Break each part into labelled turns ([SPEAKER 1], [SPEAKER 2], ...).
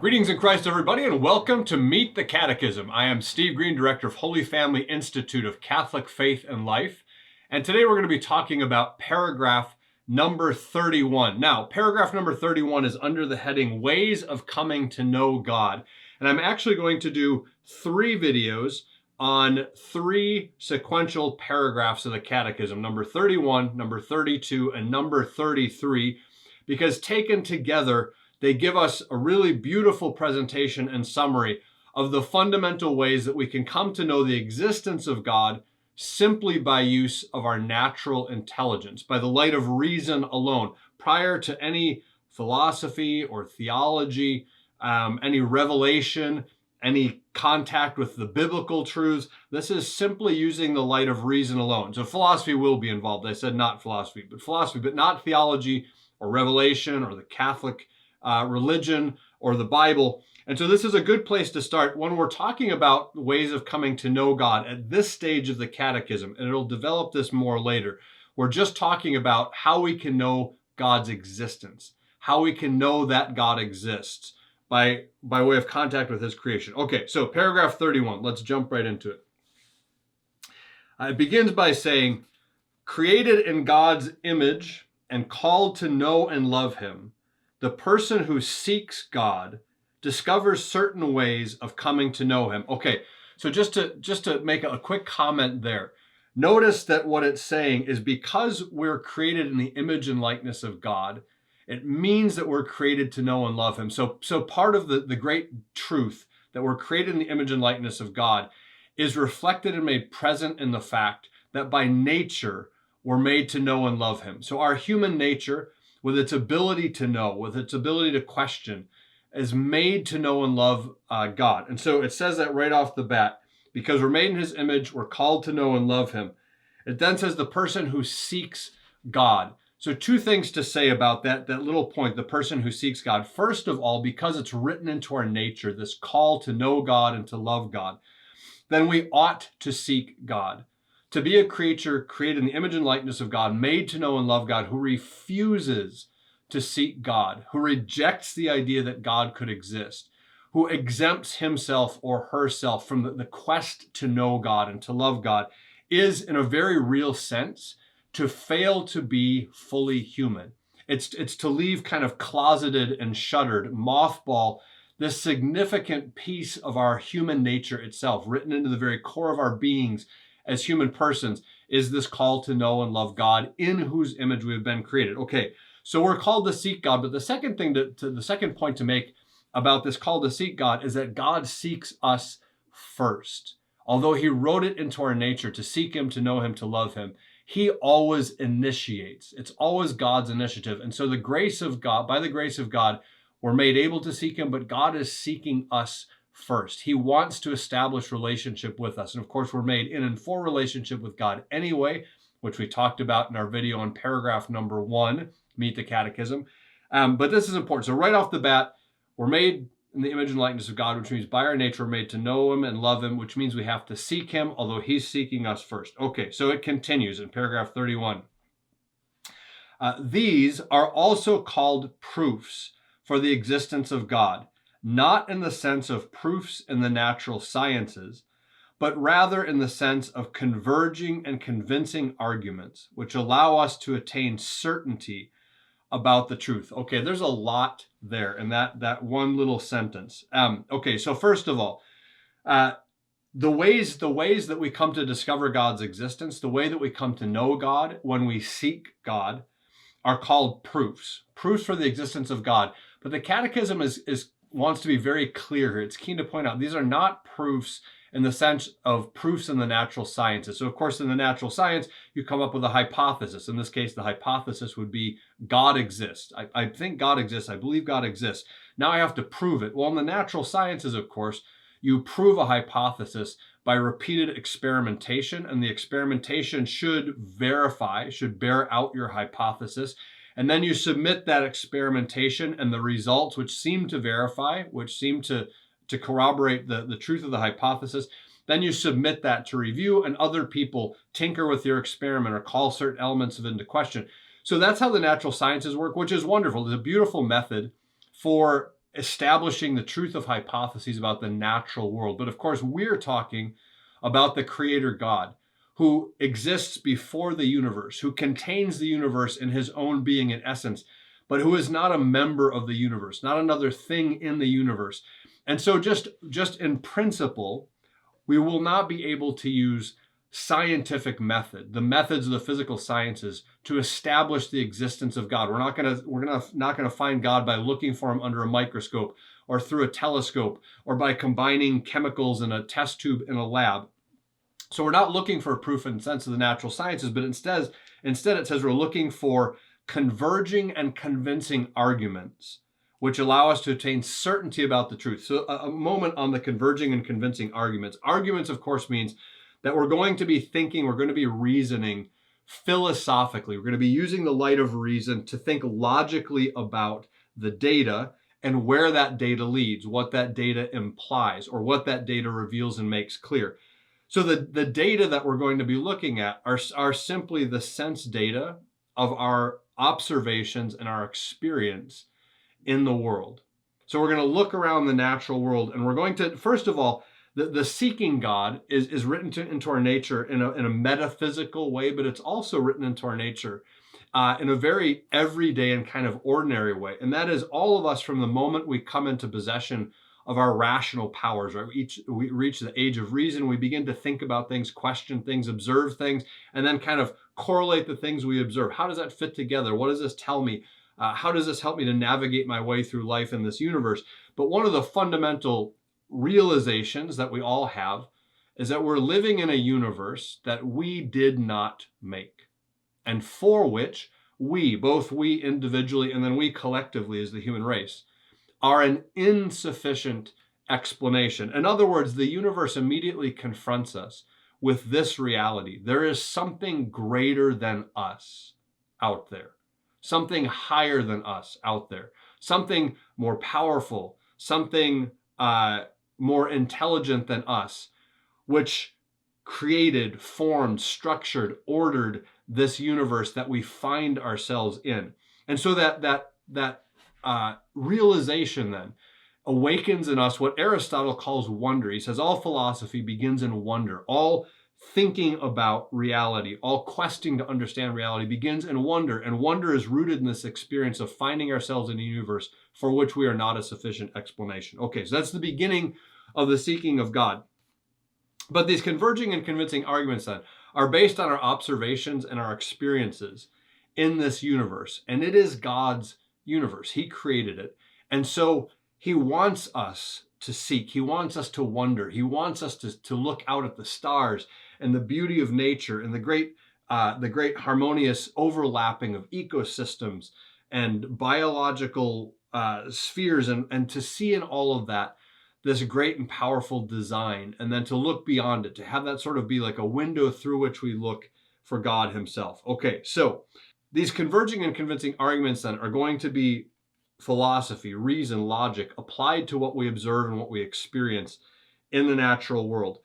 [SPEAKER 1] Greetings in Christ, everybody, and welcome to Meet the Catechism. I am Steve Green, Director of Holy Family Institute of Catholic Faith and Life, and today we're going to be talking about paragraph number 31. Now, paragraph number 31 is under the heading Ways of Coming to Know God, and I'm actually going to do 3 videos on 3 sequential paragraphs of the Catechism, number 31, number 32, and number 33, because taken together, they give us a really beautiful presentation and summary of the fundamental ways that we can come to know the existence of God simply by use of our natural intelligence, by the light of reason alone, prior to any philosophy or theology, any revelation, any contact with the biblical truths. This is simply using the light of reason alone. So philosophy will be involved. I said not philosophy, but not theology or revelation or the Catholic religion or the Bible. And so this is a good place to start when we're talking about ways of coming to know God at this stage of the Catechism, and it'll develop this more later. We're just talking about how we can know God's existence, how we can know that God exists by way of contact with his creation. Okay, so paragraph 31, let's jump right into it. It begins by saying, created in God's image and called to know and love him, the person who seeks God discovers certain ways of coming to know him. Okay, so just to make a quick comment there, notice that what it's saying is because we're created in the image and likeness of God, it means that we're created to know and love him. So part of the great truth that we're created in the image and likeness of God is reflected and made present in the fact that by nature, we're made to know and love him. So our human nature, with its ability to know, with its ability to question, is made to know and love God. And so it says that right off the bat, because we're made in his image, we're called to know and love him. It then says the person who seeks God. So 2 things to say about that little point, the person who seeks God. First of all, because it's written into our nature, this call to know God and to love God, then we ought to seek God. To be a creature created in the image and likeness of God, made to know and love God, who refuses to seek God, who rejects the idea that God could exist, who exempts himself or herself from the quest to know God and to love God, is, in a very real sense, to fail to be fully human. It's to leave kind of closeted and shuttered, mothball, this significant piece of our human nature itself, written into the very core of our beings, as human persons, is this call to know and love God, in whose image we have been created. Okay, so we're called to seek God, but the second thing the second point to make about this call to seek God is that God seeks us first. Although he wrote it into our nature to seek him, to know him, to love him, he always initiates. It's always God's initiative. And so the grace of God, by the grace of God, we're made able to seek him, but God is seeking us first. He wants to establish relationship with us. And of course, we're made in and for relationship with God anyway, which we talked about in our video on paragraph number 1, Meet the Catechism. But this is important. So right off the bat, we're made in the image and likeness of God, which means by our nature, we're made to know him and love him, which means we have to seek him, although he's seeking us first. Okay, so it continues in paragraph 31. These are also called proofs for the existence of God, not in the sense of proofs in the natural sciences, but rather in the sense of converging and convincing arguments, which allow us to attain certainty about the truth. Okay, there's a lot there in that one little sentence. Okay, so first of all, the ways that we come to discover God's existence, the way that we come to know God when we seek God, are called proofs for the existence of God. But the Catechism wants to be very clear here. It's keen to point out these are not proofs in the sense of proofs in the natural sciences. So of course, in the natural science, you come up with a hypothesis. In this case, the hypothesis would be God exists. I think God exists. I believe God exists. Now I have to prove it. Well, in the natural sciences, of course, you prove a hypothesis by repeated experimentation, and the experimentation should bear out your hypothesis. And then you submit that experimentation and the results which seem to verify, which seem to corroborate the truth of the hypothesis. Then you submit that to review, and other people tinker with your experiment or call certain elements of it into question. So that's how the natural sciences work, which is wonderful. It's a beautiful method for establishing the truth of hypotheses about the natural world. But of course, we're talking about the Creator God, who exists before the universe, who contains the universe in his own being and essence, but who is not a member of the universe, not another thing in the universe. And so just in principle, we will not be able to use scientific method, the methods of the physical sciences, to establish the existence of God. We're not going to find God by looking for him under a microscope or through a telescope or by combining chemicals in a test tube in a lab. So we're not looking for a proof in the sense of the natural sciences, but instead it says we're looking for converging and convincing arguments which allow us to attain certainty about the truth. So a moment on the converging and convincing arguments. Arguments, of course, means that we're going to be thinking, we're going to be reasoning philosophically. We're going to be using the light of reason to think logically about the data and where that data leads, what that data implies, or what that data reveals and makes clear. So the data that we're going to be looking at are simply the sense data of our observations and our experience in the world. So we're going to look around the natural world, and we're going to, first of all, the seeking God is written into our nature in a metaphysical way, but it's also written into our nature in a very everyday and kind of ordinary way. And that is all of us from the moment we come into possession of our rational powers, right? We reach the age of reason, we begin to think about things, question things, observe things, and then kind of correlate the things we observe. How does that fit together? What does this tell me? How does this help me to navigate my way through life in this universe? But one of the fundamental realizations that we all have is that we're living in a universe that we did not make, and for which both we individually and then we collectively as the human race, are an insufficient explanation. In other words, the universe immediately confronts us with this reality. There is something greater than us out there. Something higher than us out there, something more powerful, something more intelligent than us, which created, formed, structured, ordered this universe that we find ourselves in. And so that realization then awakens in us what Aristotle calls wonder. He says all philosophy begins in wonder. All thinking about reality, all questing to understand reality begins in wonder, and wonder is rooted in this experience of finding ourselves in a universe for which we are not a sufficient explanation. Okay, so that's the beginning of the seeking of God. But these converging and convincing arguments then are based on our observations and our experiences in this universe, and it is God's universe. He created it, and so he wants us to seek. He wants us to wonder. He wants us to look out at the stars and the beauty of nature and the great harmonious overlapping of ecosystems and biological spheres, and to see in all of that this great and powerful design, and then to look beyond it, to have that sort of be like a window through which we look for God himself. Okay, so these converging and convincing arguments then are going to be philosophy, reason, logic applied to what we observe and what we experience in the natural world.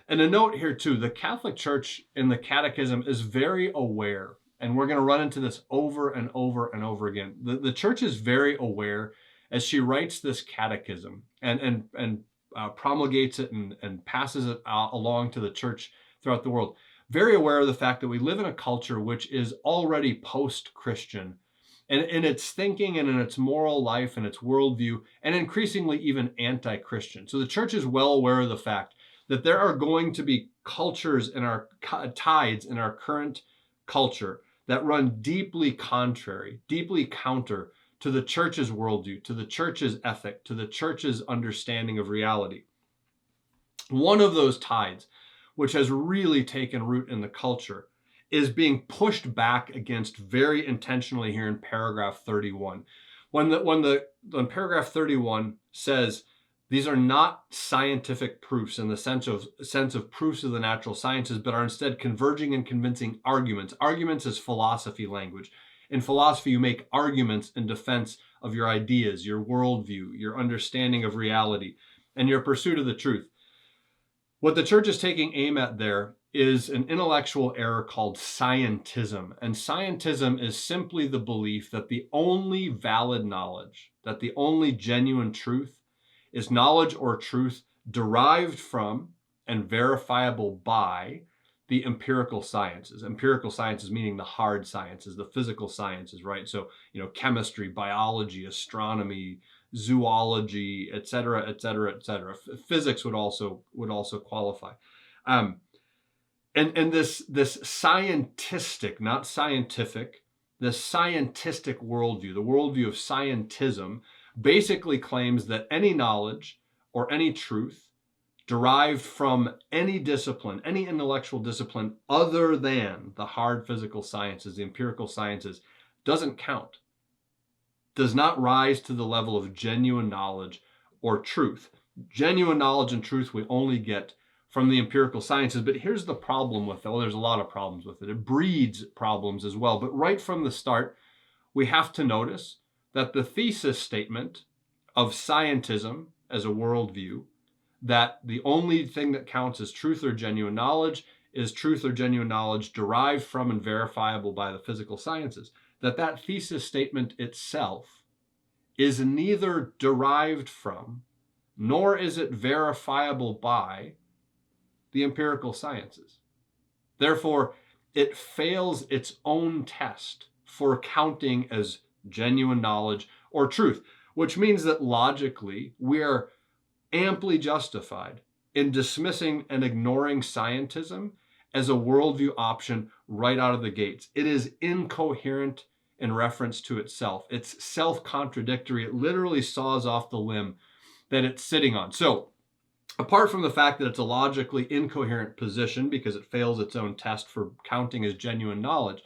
[SPEAKER 1] And a note here too, the Catholic Church in the Catechism is very aware, and we're going to run into this over and over and over again. The Church is very aware as she writes this catechism and promulgates it and passes it along to the church throughout the world. Very aware of the fact that we live in a culture which is already post-Christian, and in its thinking and in its moral life and its worldview, and increasingly even anti-Christian. So the church is well aware of the fact that there are going to be cultures in our tides in our current culture that run deeply contrary, deeply counter to the church's worldview, to the church's ethic, to the church's understanding of reality. One of those tides, which has really taken root in the culture, is being pushed back against very intentionally here in paragraph 31. When paragraph 31 says, these are not scientific proofs in the sense of proofs of the natural sciences, but are instead converging and convincing arguments. Arguments is philosophy language. In philosophy, you make arguments in defense of your ideas, your worldview, your understanding of reality, and your pursuit of the truth. What the church is taking aim at there is an intellectual error called scientism. And scientism is simply the belief that the only valid knowledge, that the only genuine truth is knowledge or truth derived from and verifiable by the empirical sciences. Empirical sciences meaning the hard sciences, the physical sciences, right? So, chemistry, biology, astronomy, zoology, et cetera, et cetera, et cetera. Physics would also qualify. And this scientistic, not scientific, this scientistic worldview, the worldview of scientism, basically claims that any knowledge or any truth derived from any discipline, any intellectual discipline other than the hard physical sciences, the empirical sciences, doesn't count, does not rise to the level of genuine knowledge or truth. Genuine knowledge and truth we only get from the empirical sciences. But here's the problem with it. Well, there's a lot of problems with it. It breeds problems as well. But right from the start, we have to notice that the thesis statement of scientism as a worldview, that the only thing that counts as truth or genuine knowledge is truth or genuine knowledge derived from and verifiable by the physical sciences, that thesis statement itself is neither derived from nor is it verifiable by the empirical sciences. Therefore, it fails its own test for counting as genuine knowledge or truth, which means that logically we are amply justified in dismissing and ignoring scientism as a worldview option right out of the gates. It is incoherent in reference to itself. It's self-contradictory. It literally saws off the limb that it's sitting on. So, apart from the fact that it's a logically incoherent position because it fails its own test for counting as genuine knowledge,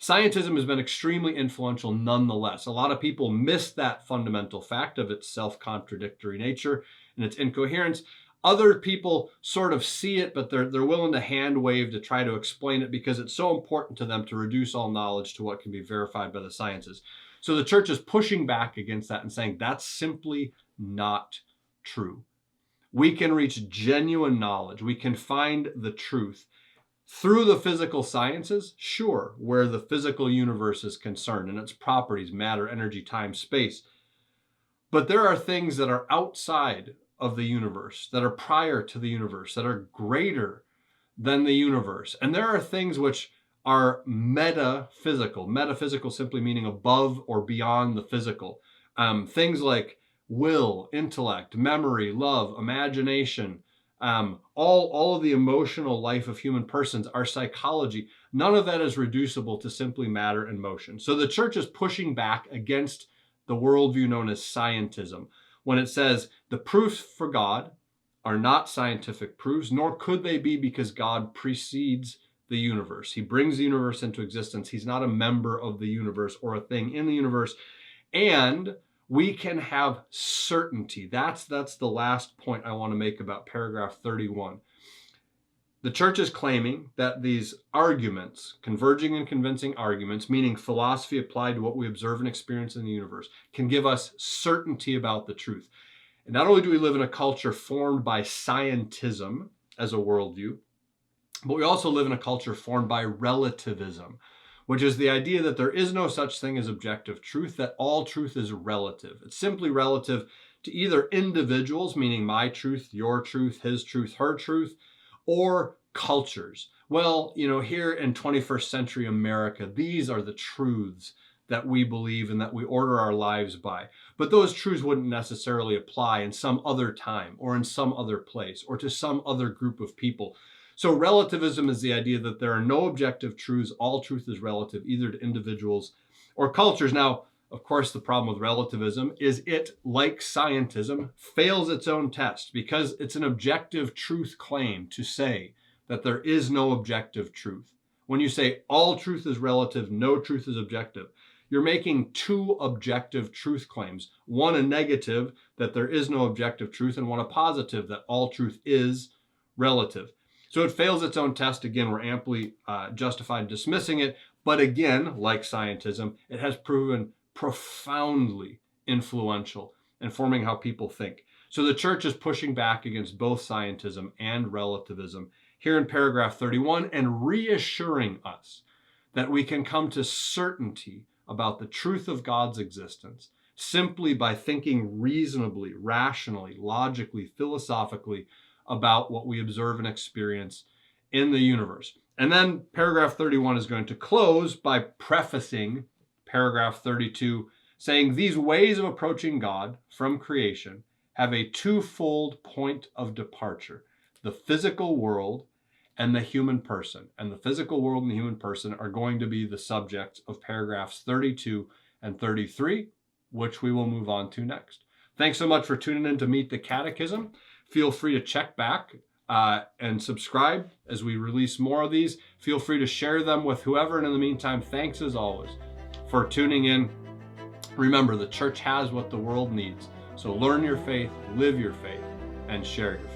[SPEAKER 1] scientism has been extremely influential nonetheless. A lot of people miss that fundamental fact of its self-contradictory nature and its incoherence. Other people sort of see it, but they're willing to hand wave to try to explain it because it's so important to them to reduce all knowledge to what can be verified by the sciences. So the church is pushing back against that and saying that's simply not true. We can reach genuine knowledge. We can find the truth through the physical sciences, sure, where the physical universe is concerned and its properties, matter, energy, time, space. But there are things that are outside of the universe, that are prior to the universe, that are greater than the universe. And there are things which are metaphysical. Metaphysical simply meaning above or beyond the physical. Things like will, intellect, memory, love, imagination, all of the emotional life of human persons, our psychology, none of that is reducible to simply matter and motion. So the church is pushing back against the worldview known as scientism when it says the proofs for God are not scientific proofs, nor could they be because God precedes the universe. He brings the universe into existence. He's not a member of the universe or a thing in the universe. And we can have certainty. That's the last point I want to make about paragraph 31. The church is claiming that these arguments, converging and convincing arguments, meaning philosophy applied to what we observe and experience in the universe, can give us certainty about the truth. And not only do we live in a culture formed by scientism as a worldview, but we also live in a culture formed by relativism, which is the idea that there is no such thing as objective truth, that all truth is relative. It's simply relative to either individuals, meaning my truth, your truth, his truth, her truth, or cultures. Well, here in 21st century America, these are the truths that we believe and that we order our lives by. But those truths wouldn't necessarily apply in some other time or in some other place or to some other group of people. So relativism is the idea that there are no objective truths. All truth is relative, either to individuals or cultures. Now, of course, the problem with relativism is it, like scientism, fails its own test because it's an objective truth claim to say that there is no objective truth. When you say all truth is relative, no truth is objective, you're making two objective truth claims. One a negative, that there is no objective truth, and one a positive, that all truth is relative. So it fails its own test. Again, we're amply justified in dismissing it. But again, like scientism, it has proven profoundly influential in forming how people think. So the church is pushing back against both scientism and relativism here in paragraph 31 and reassuring us that we can come to certainty about the truth of God's existence simply by thinking reasonably, rationally, logically, philosophically about what we observe and experience in the universe. And then paragraph 31 is going to close by prefacing paragraph 32, saying these ways of approaching God from creation have a twofold point of departure: the physical world and the human person. And the physical world and the human person are going to be the subject of paragraphs 32 and 33, which we will move on to next. Thanks so much for tuning in to Meet the Catechism. Feel free to check back and subscribe as we release more of these. Feel free to share them with whoever. And in the meantime, thanks as always for tuning in. Remember, the church has what the world needs. So learn your faith, live your faith, and share your faith.